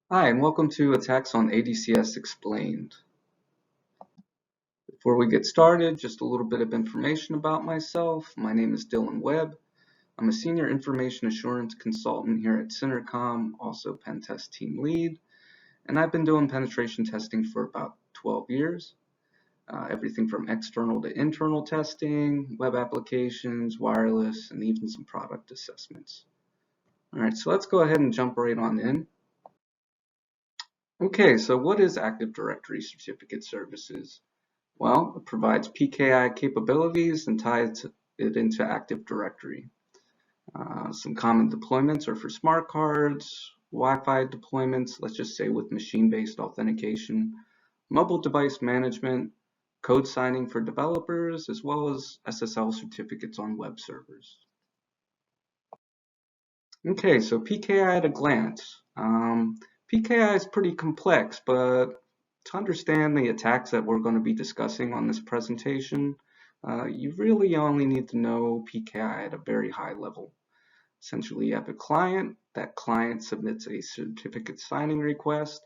Hi, and welcome to Attacks on ADCS Explained. Before we get started, just a little bit of information about myself. My name is Webb. I'm a Senior Information Assurance Consultant here at SynerComm, also Pen Test Team Lead, and I've been doing penetration testing for about 12 years. Everything from external to internal testing, web applications, wireless, and even some product assessments. All right, so let's go ahead and jump right on in. Okay, so what is Active Directory Certificate Services? Well, it provides PKI capabilities and ties it into Active Directory. Some common deployments are for smart cards, Wi-Fi deployments, let's just say with machine-based authentication, mobile device management, code signing for developers, as well as SSL certificates on web servers. Okay, so PKI at a glance. PKI is pretty complex, but to understand the attacks that we're going to be discussing on this presentation, you really only need to know PKI at a very high level. Essentially, you have a client. That client submits a certificate signing request.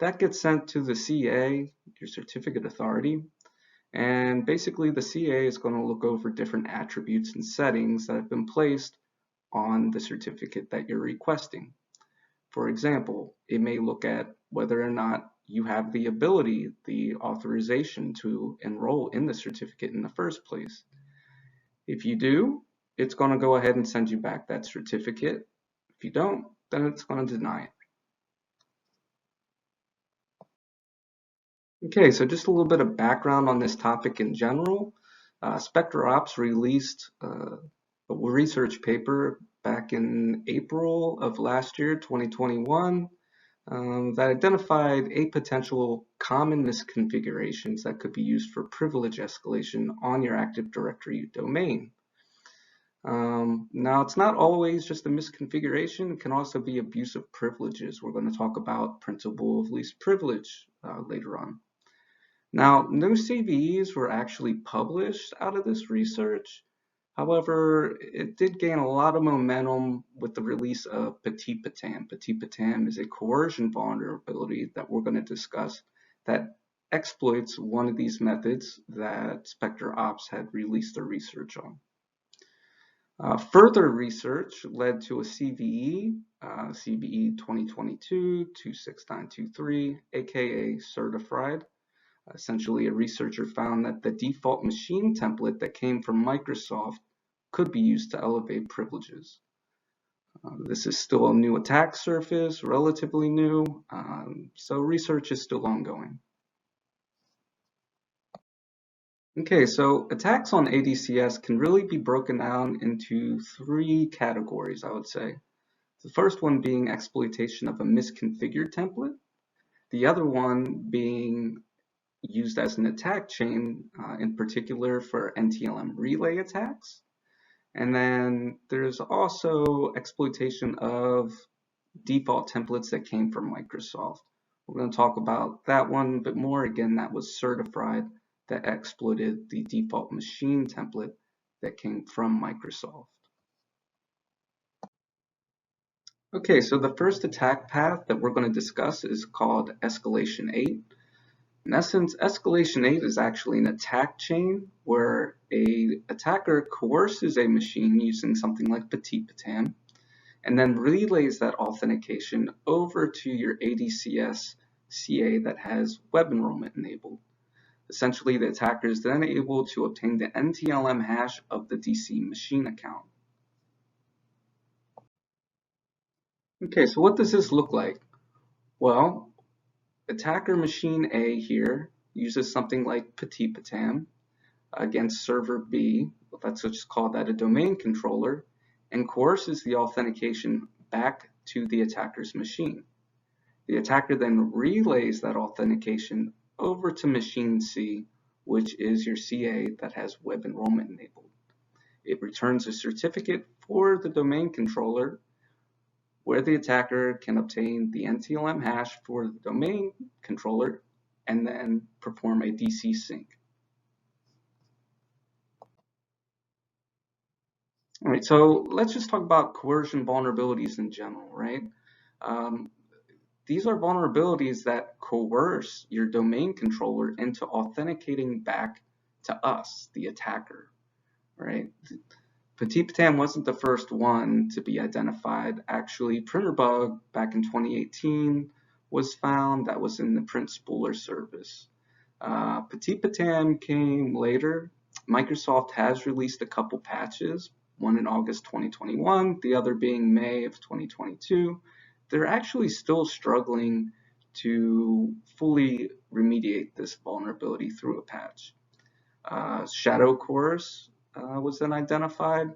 That gets sent to the CA, your certificate authority, and basically the CA is going to look over different attributes and settings that have been placed on the certificate that you're requesting. For example, it may look at whether or not you have the ability, the authorization to enroll in the certificate in the first place. If you do, it's going to go ahead and send you back that certificate. If you don't, then it's going to deny it. Okay, so just a little bit of background on this topic in general. SpectreOps released a research paper back in April of last year, 2021, that identified 8 potential common misconfigurations that could be used for privilege escalation on your Active Directory domain. Now, it's not always just a misconfiguration. It can also be abuse of privileges. We're going to talk about principle of least privilege later on. Now, no CVEs were actually published out of this research. However, it did gain a lot of momentum with the release of Petit Patam. Petit Patam is a coercion vulnerability that we're going to discuss that exploits one of these methods that SpectreOps had released their research on. Further research led to a CVE, CVE 2022-26923, aka certified. Essentially, a researcher found that the default machine template that came from Microsoft could be used to elevate privileges. This is still a new attack surface, relatively new, so research is still ongoing. Okay, so attacks on ADCS can really be broken down into 3 categories, I would say. The first one being exploitation of a misconfigured template, the other one being used as an attack chain, in particular for NTLM relay attacks. And then there's also exploitation of default templates that came from Microsoft. We're going to talk about that one a bit more. Again, that was certified, that exploited the default machine template that came from Microsoft. Okay, so the first attack path that we're going to discuss is called Escalation 8. In essence, Escalation 8 is actually an attack chain where an attacker coerces a machine using something like Petit Patam and then relays that authentication over to your ADCS CA that has web enrollment enabled. Essentially, the attacker is then able to obtain the NTLM hash of the DC machine account. Okay, so what does this look like? Well, attacker machine A here uses something like Petit Patam against server B, let's just call that a domain controller, and coerces the authentication back to the attacker's machine. The attacker then relays that authentication over to machine C, which is your CA that has web enrollment enabled. It returns a certificate for the domain controller where the attacker can obtain the NTLM hash for the domain controller and then perform a DC sync. All right, so let's just talk about coercion vulnerabilities in general, right? these are vulnerabilities that coerce your domain controller into authenticating back to us, the attacker, right? Petit Patam wasn't the first one to be identified. Actually, PrinterBug back in 2018 was found. That was in the print spooler service. Petit Patam came later. Microsoft has released a couple patches, one in August 2021, the other being May of 2022. They're actually still struggling to fully remediate this vulnerability through a patch. Shadow Course was then identified.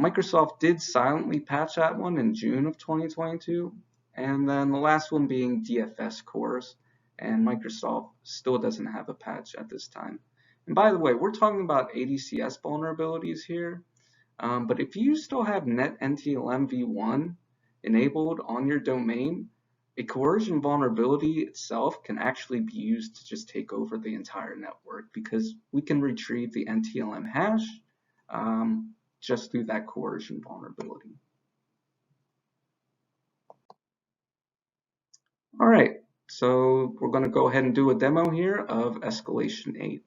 Microsoft did silently patch that one in June of 2022, and then the last one being DFS Course, and Microsoft still doesn't have a patch at this time. And by the way, we're talking about ADCS vulnerabilities here, but if you still have NetNTLM v1 enabled on your domain, a coercion vulnerability itself can actually be used to just take over the entire network, because we can retrieve the NTLM hash just through that coercion vulnerability. All right, so we're going to go ahead and do a demo here of Escalation 8.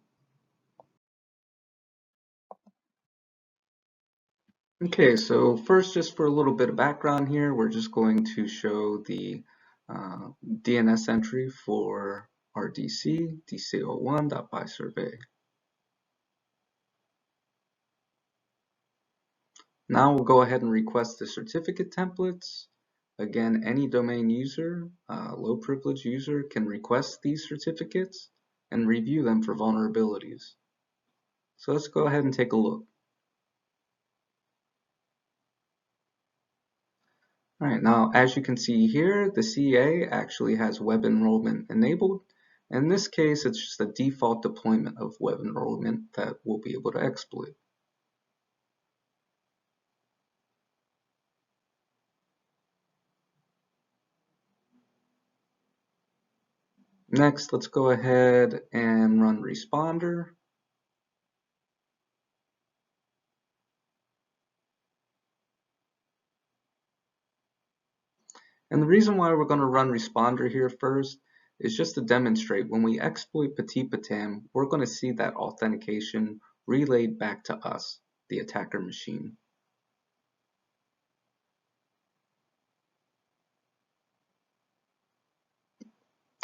Okay, so first, just for a little bit of background here, we're just going to show the DNS entry for our DC, dc01.bysurvey. Now we'll go ahead and request the certificate templates. Again, any domain user, low privilege user, can request these certificates and review them for vulnerabilities. So let's go ahead and take a look. All right, now as you can see here, the CA actually has web enrollment enabled. In this case, it's just a default deployment of web enrollment that we'll be able to exploit. Next, let's go ahead and run Responder. And the reason why we're going to run Responder here first is just to demonstrate when we exploit Petit Patam, we're going to see that authentication relayed back to us, the attacker machine.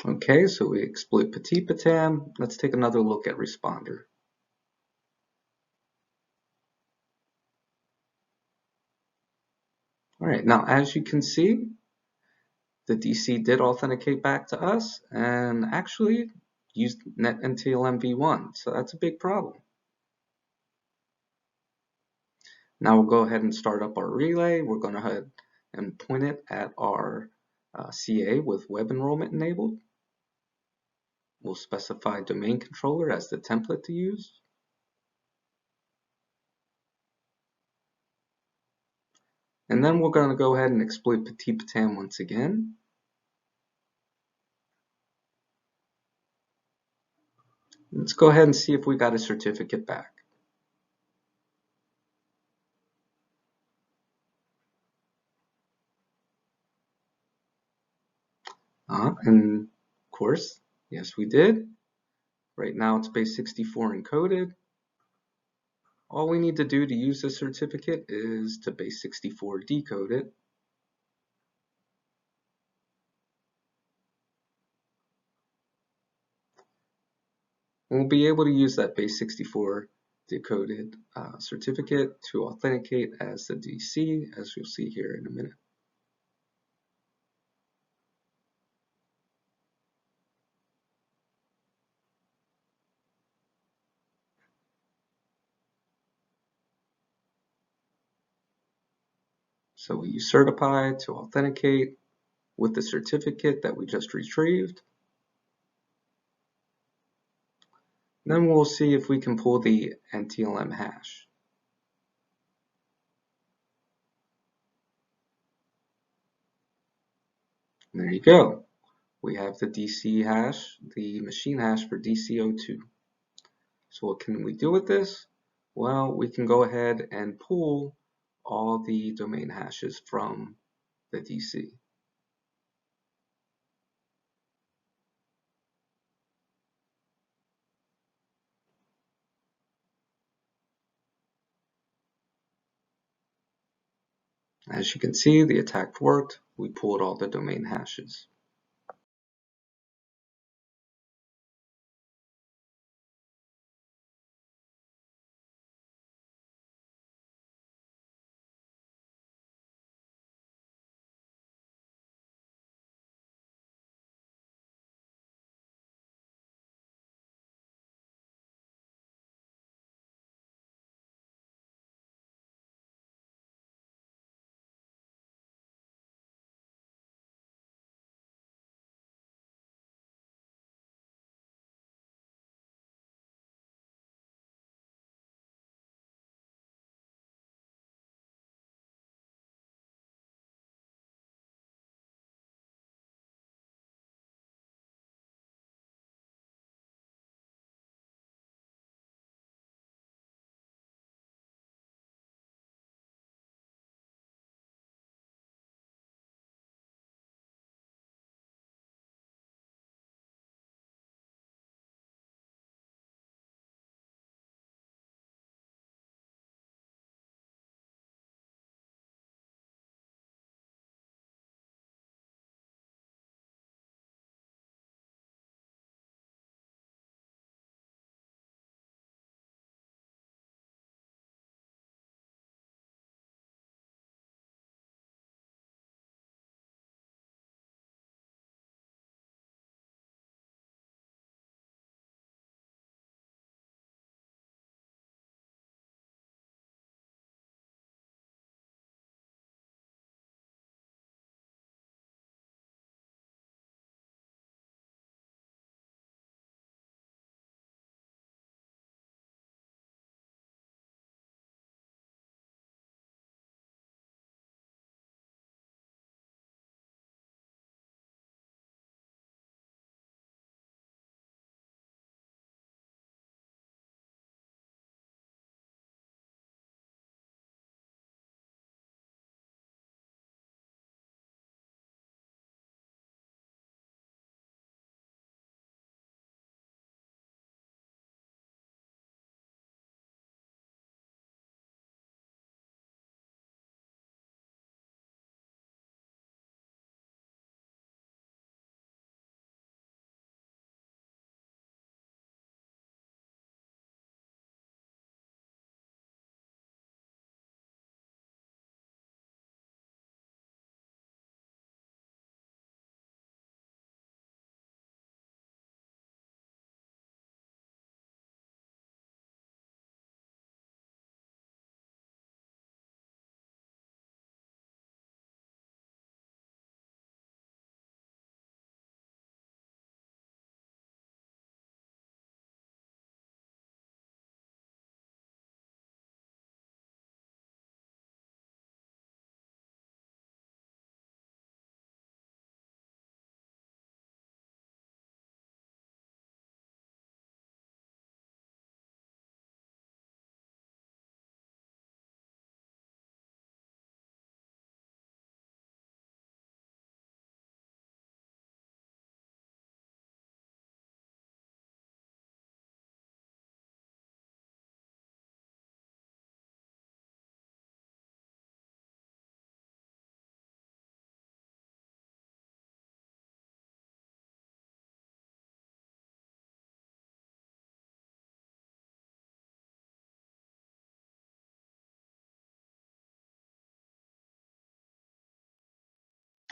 Okay, so we exploit Petit Patam. Let's take another look at Responder. All right, now as you can see, the DC did authenticate back to us and actually used NetNTLM v1, so that's a big problem. Now we'll go ahead and start up our relay. We're going to go ahead and point it at our CA with web enrollment enabled. We'll specify domain controller as the template to use. And then we're going to go ahead and exploit Petit Patam once again. Let's go ahead and see if we got a certificate back. And of course, yes, we did. Right now it's base 64 encoded. All we need to do to use this certificate is to base 64 decode it. We'll be able to use that base 64 decoded certificate to authenticate as the DC, as you'll see here in a minute. So we use certify to authenticate with the certificate that we just retrieved. Then we'll see if we can pull the NTLM hash. And there you go. We have the DC hash, the machine hash for DC02. So what can we do with this? Well, we can go ahead and pull all the domain hashes from the DC. As you can see, the attack worked. We pulled all the domain hashes.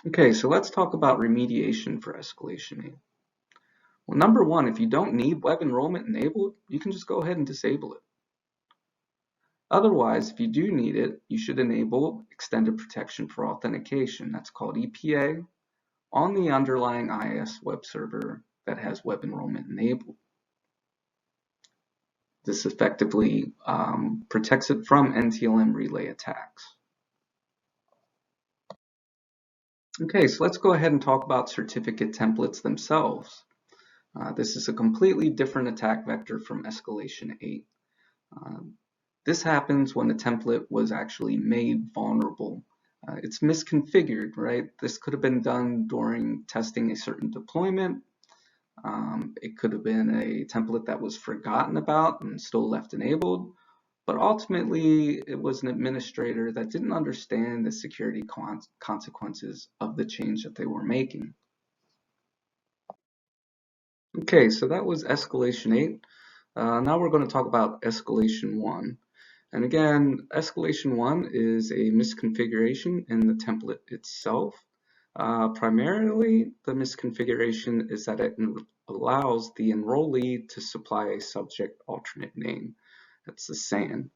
Okay, so let's talk about remediation for Escalation 8. Well, number one, if you don't need web enrollment enabled, you can just go ahead and disable it. Otherwise, if you do need it, you should enable extended protection for authentication. That's called EPA on the underlying IIS web server that has web enrollment enabled. This effectively protects it from NTLM relay attacks. Okay, so let's go ahead and talk about certificate templates themselves. This is a completely different attack vector from Escalation 8. This happens when the template was actually made vulnerable. It's misconfigured, right? This could have been done during testing a certain deployment. It could have been a template that was forgotten about and still left enabled, but ultimately it was an administrator that didn't understand the security consequences of the change that they were making. Okay, so that was Escalation 8. Now we're going to talk about Escalation 1. And again, Escalation 1 is a misconfiguration in the template itself. Primarily, the misconfiguration is that it allows the enrollee to supply a subject alternate name. That's the SAN.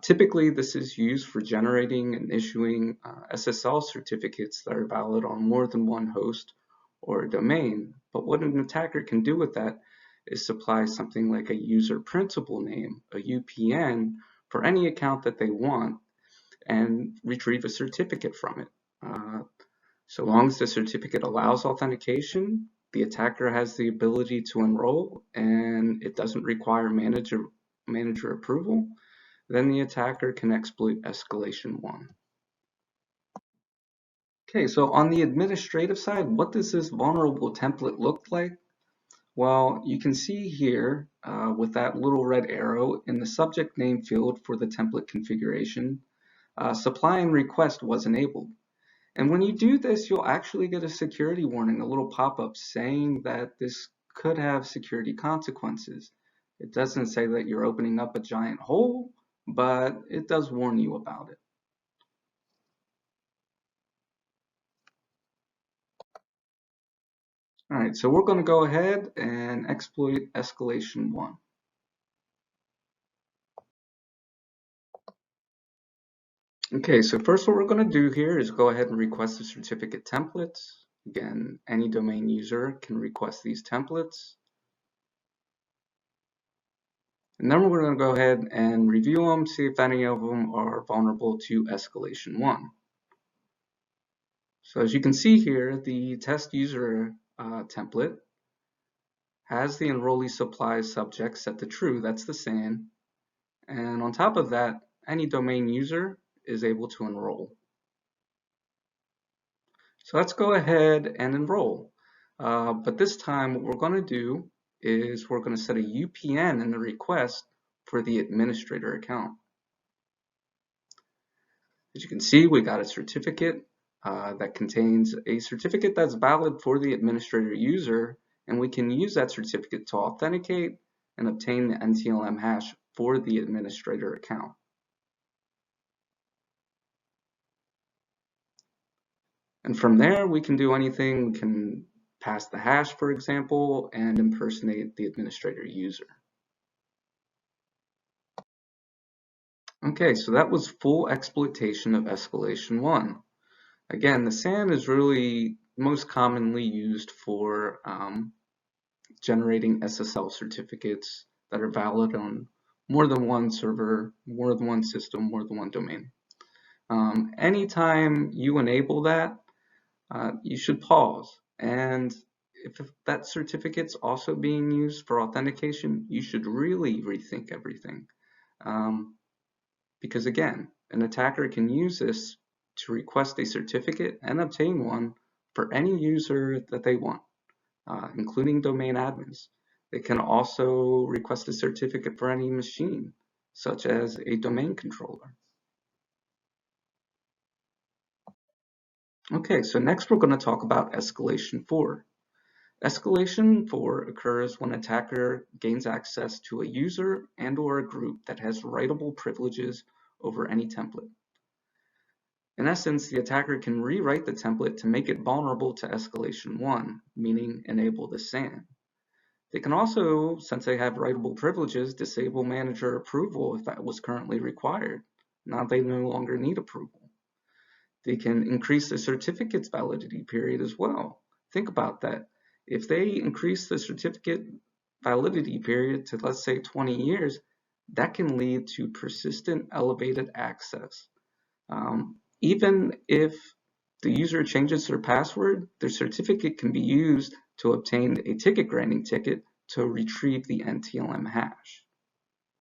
Typically, this is used for generating and issuing SSL certificates that are valid on more than one host or a domain. But what an attacker can do with that is supply something like a user principal name, a UPN, for any account that they want and retrieve a certificate from it. So long as the certificate allows authentication, the attacker has the ability to enroll and it doesn't require manager approval, then the attacker can exploit Escalation 1. Okay, so on the administrative side, what does this vulnerable template look like? Well, you can see here with that little red arrow in the subject name field for the template configuration, supply and request was enabled. And when you do this, you'll actually get a security warning, a little pop-up saying that this could have security consequences. It doesn't say that you're opening up a giant hole, but it does warn you about it. All right, so we're going to go ahead and exploit Escalation 1. Okay, so first what we're going to do here is go ahead and request the certificate templates. Again, any domain user can request these templates. And then we're going to go ahead and review them, see if any of them are vulnerable to Escalation 1. So as you can see here, the test user template has the enrollee supply subject set to true, that's the SAN. And on top of that, any domain user is able to enroll. So let's go ahead and enroll. But this time what we're going to do is we're going to set a UPN in the request for the administrator account. As you can see, we got a certificate that contains a certificate that's valid for the administrator user, and we can use that certificate to authenticate and obtain the NTLM hash for the administrator account. And from there, we can do anything. We can pass the hash, for example, and impersonate the administrator user. Okay, so that was full exploitation of Escalation 1. Again, the SAN is really most commonly used for generating SSL certificates that are valid on more than one server, more than one system, more than one domain. Anytime you enable that, you should pause. And if that certificate's also being used for authentication, you should really rethink everything. Because again, an attacker can use this to request a certificate and obtain one for any user that they want, including domain admins. They can also request a certificate for any machine, such as a domain controller. Okay, so next we're going to talk about Escalation 4. Escalation 4 occurs when an attacker gains access to a user and/or a group that has writable privileges over any template. In essence, the attacker can rewrite the template to make it vulnerable to Escalation 1, meaning enable the SAN. They can also, since they have writable privileges, disable manager approval if that was currently required. Now they no longer need approval. They can increase the certificate's validity period as well. Think about that. If they increase the certificate validity period to, let's say, 20 years, that can lead to persistent elevated access. Even if the user changes their password, their certificate can be used to obtain a ticket granting ticket to retrieve the NTLM hash.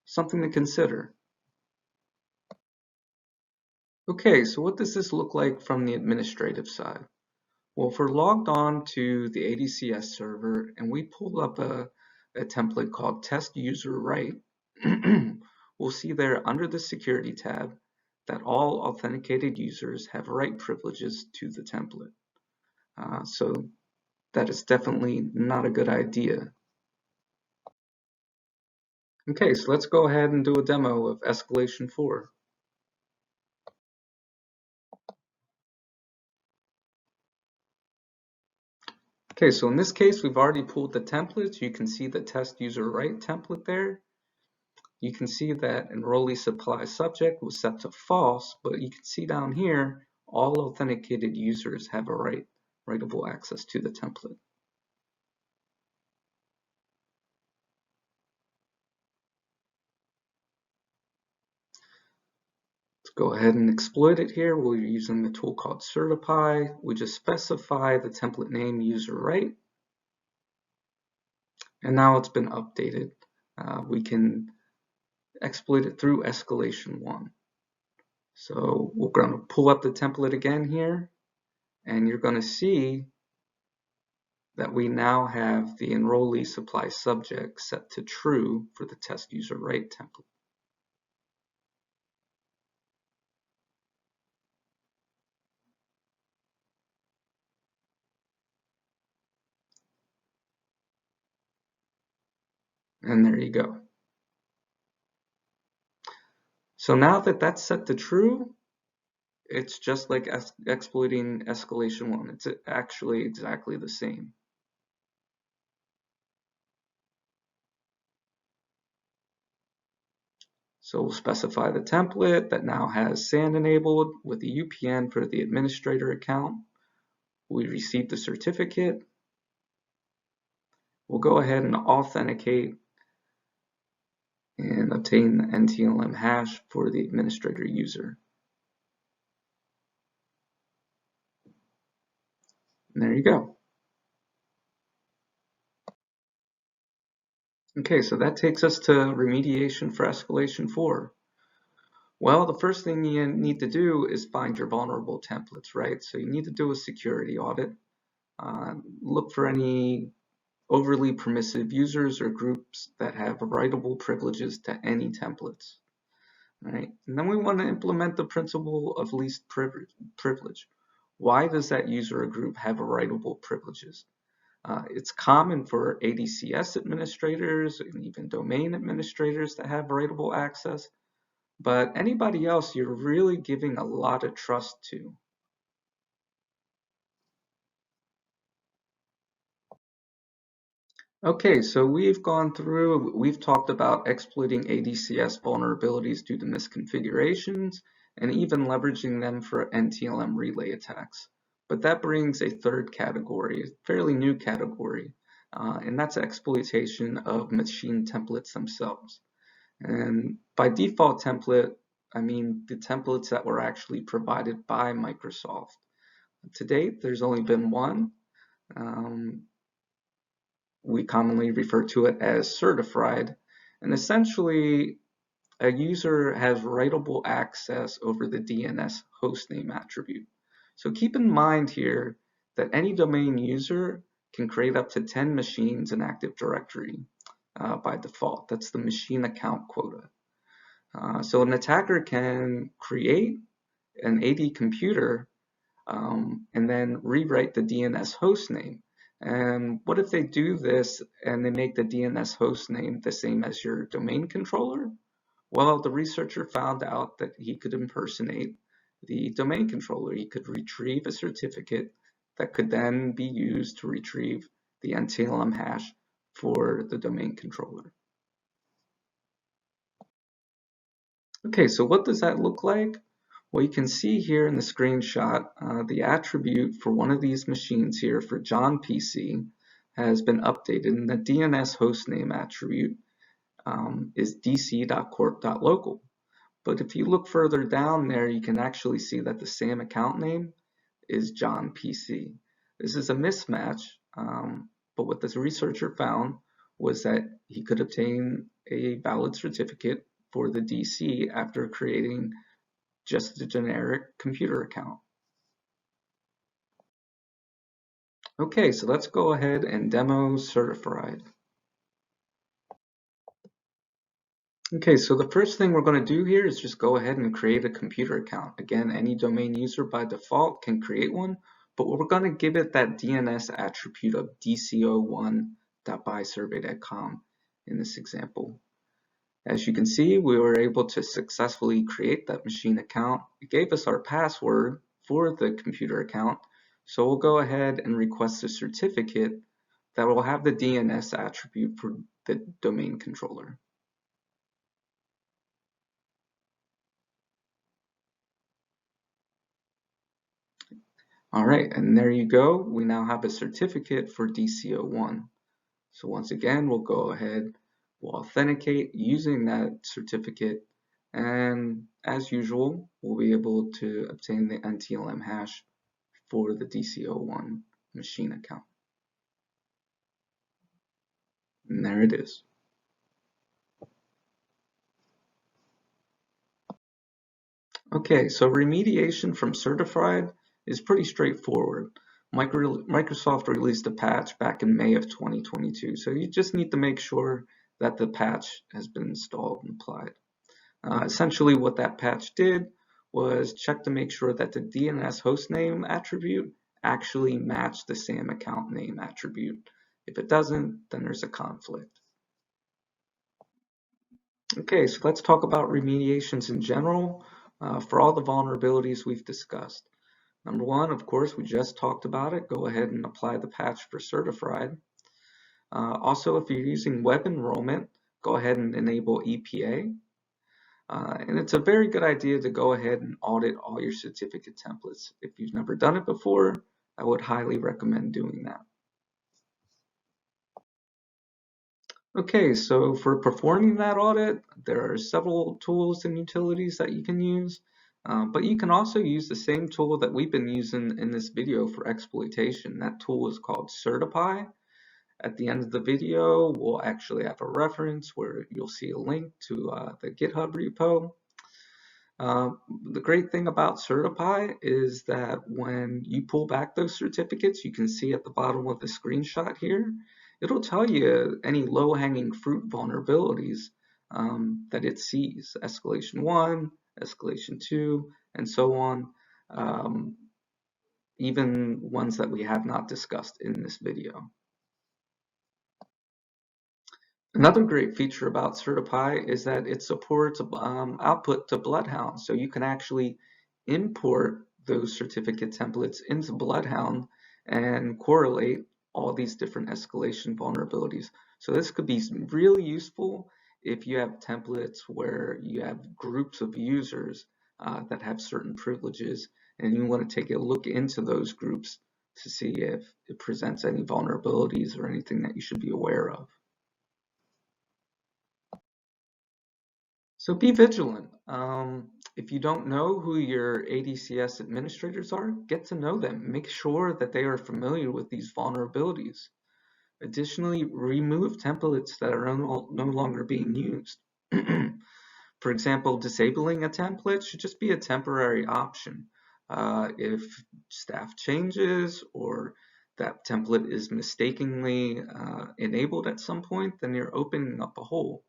Something to consider. Okay, so what does this look like from the administrative side? Well, if we're logged on to the ADCS server and we pull up a template called test user write, we'll see there under the Security tab that all authenticated users have write privileges to the template. So that is definitely not a good idea. Okay, so let's go ahead and do a demo of Escalation 4. Okay, so in this case, we've already pulled the templates. You can see the test user write template there. You can see that enrollee supply subject was set to false, but you can see down here, all authenticated users have a writable access to the template. Let's go ahead and exploit it here. We're using the tool called Certify. We just specify the template name user write. And now it's been updated. We can exploit it through Escalation 1. So we're going to pull up the template again here, and you're going to see that we now have the enrollee supply subject set to true for the test user write template. And there you go. So now that that's set to true, it's just like exploiting Escalation 1. It's actually exactly the same. So we'll specify the template that now has SAN enabled with the UPN for the administrator account. We receive the certificate. We'll go ahead and authenticate and obtain the NTLM hash for the administrator user. And there you go. Okay, so that takes us to remediation for Escalation 4. Well, the first thing you need to do is find your vulnerable templates, right? So you need to do a security audit. Look for any overly permissive users or groups that have writable privileges to any templates, right? And then we want to implement the principle of least privilege. Why does that user or group have writable privileges? It's common for ADCS administrators and even domain administrators to have writable access, but anybody else you're really giving a lot of trust to. Okay, so we've talked about exploiting ADCS vulnerabilities due to misconfigurations and even leveraging them for NTLM relay attacks. But that brings a third category, a fairly new category, and that's exploitation of machine templates themselves. And by default template, I mean the templates that were actually provided by Microsoft. To date, there's only been one. We commonly refer to it as certified, and essentially a user has writable access over the DNS hostname attribute. So keep in mind here that any domain user can create up to 10 machines in Active Directory by default. That's the machine account quota. So an attacker can create an AD computer and then rewrite the DNS hostname. And what if they do this and they make the DNS hostname the same as your domain controller? Well, the researcher found out that he could impersonate the domain controller. He could retrieve a certificate that could then be used to retrieve the NTLM hash for the domain controller. Okay, so what does that look like? Well, you can see here in the screenshot, the attribute for one of these machines here for John PC has been updated, and the DNS hostname attribute is dc.corp.local. But if you look further down there, you can actually see that the SAM account name is John PC. This is a mismatch, but what this researcher found was that he could obtain a valid certificate for the DC after creating just a generic computer account. Okay, so let's go ahead and demo Certified. Okay, so the first thing we're going to do here is just go ahead and create a computer account. Again, any domain user by default can create one, but we're going to give it that DNS attribute of dco1.bysurvey.com in this example. As you can see, we were able to successfully create that machine account. It gave us our password for the computer account, so we'll go ahead and request a certificate that will have the DNS attribute for the domain controller. All right, and there you go. We now have a certificate for DCO1. So once again, we'll go ahead, we'll authenticate using that certificate, and as usual, we'll be able to obtain the NTLM hash for the DCO1 machine account. And there it is. Okay, so remediation from certified is pretty straightforward. Microsoft released a patch back in May of 2022, so you just need to make sure that the patch has been installed and applied. Essentially what that patch did was check to make sure that the DNS hostname attribute actually matched the SAM account name attribute. If it doesn't, then there's a conflict. Okay, so let's talk about remediations in general for all the vulnerabilities we've discussed. Number one, of course, we just talked about it. Go ahead and apply the patch for certified. Also, if you're using web enrollment, go ahead and enable EPA. And it's a very good idea to go ahead and audit all your certificate templates. If you've never done it before, I would highly recommend doing that. Okay, so for performing that audit, there are several tools and utilities that you can use, but you can also use the same tool that we've been using in this video for exploitation. That tool is called Certify. At the end of the video, we'll actually have a reference where you'll see a link to the GitHub repo. The great thing about Certify is that when you pull back those certificates, you can see at the bottom of the screenshot here, it'll tell you any low-hanging fruit vulnerabilities that it sees, Escalation 1, Escalation 2, and so on, even ones that we have not discussed in this video. Another great feature about Certify is that it supports output to BloodHound, so you can actually import those certificate templates into BloodHound and correlate all these different escalation vulnerabilities. So this could be really useful if you have templates where you have groups of users that have certain privileges and you want to take a look into those groups to see if it presents any vulnerabilities or anything that you should be aware of. So be vigilant. If you don't know who your ADCS administrators are, get to know them. Make sure that they are familiar with these vulnerabilities. Additionally, remove templates that are no longer being used. For example, disabling a template should just be a temporary option. If staff changes or that template is mistakenly enabled at some point, then you're opening up a hole.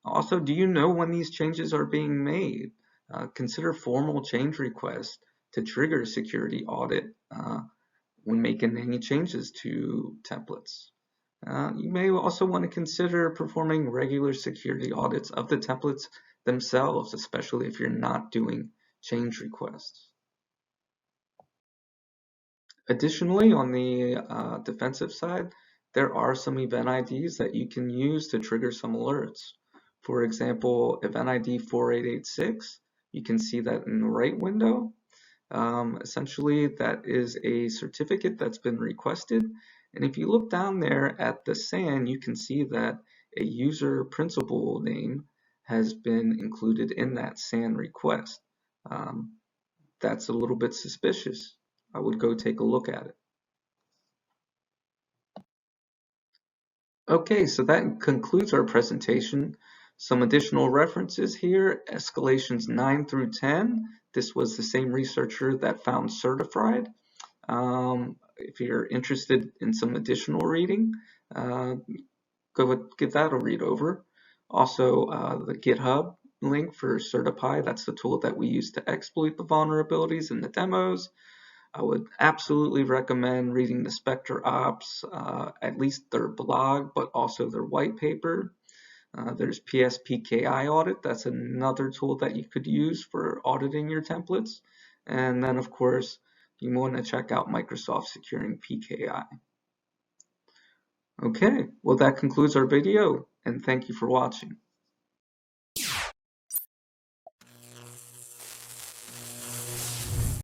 Also, do you know when these changes are being made? Consider formal change requests to trigger security audit when making any changes to templates. You may also want to consider performing regular security audits of the templates themselves, especially if you're not doing change requests. Additionally, on the defensive side, there are some event IDs that you can use to trigger some alerts. For example, event ID 4886, you can see that in the right window. Essentially, that is a certificate that's been requested. And if you look down there at the SAN, you can see that a user principal name has been included in that SAN request. That's a little bit suspicious. I would go take a look at it. Okay, so that concludes our presentation. Some additional references here, escalations 9 through 10. This was the same researcher that found certified. If you're interested in some additional reading, go give that a read over. Also, the GitHub link for Certify, that's the tool that we use to exploit the vulnerabilities in the demos. I would absolutely recommend reading the Spectre Ops, at least their blog, but also their white paper. There's PKI Audit, that's another tool that you could use for auditing your templates. And then, of course, you want to check out Microsoft Securing PKI. Okay, well that concludes our video, and thank you for watching.